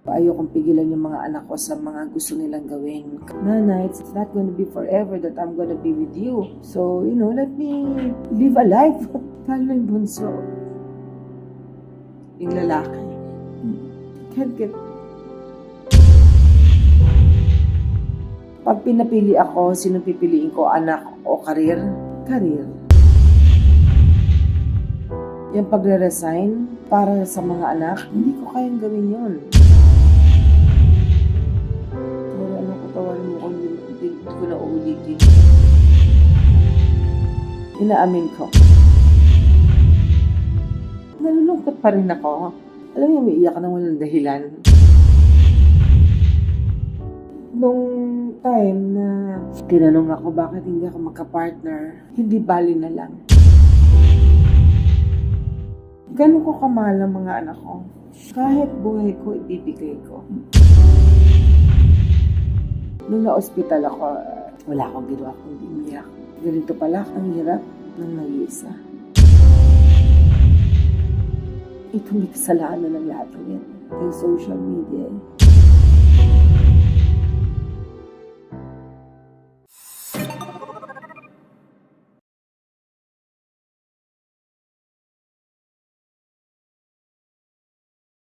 Ayokong pigilan yung mga anak ko sa mga gusto nilang gawin. Nana, it's not gonna be forever that I'm gonna be with you. So, let me live a life. Lalo na yung bunso. Yung lalaki. Can't get... Pag pinapili ako, sino pipiliin ko, anak o karir? Karir. Yung pagre-resign para sa mga anak, hindi ko kayang gawin yun. Pero tawarin mo kung hindi ko na uulitin. Inaamin ko. Nalulungkot pa rin ako. Alam mo, may iyak nang walang dahilan. Nung time na tinanong ako bakit hindi ako magka-partner, hindi bali na lang. Ganun ko kamahal ang mga anak ko. Kahit buhay ko, ibibigay ko. Nung na-hospital ako, wala akong ginawa kundi umiyak. Ganito pala, ang hirap ng nag-iisa. Ito may kasalanan ng lahat ng yan. Yung social media.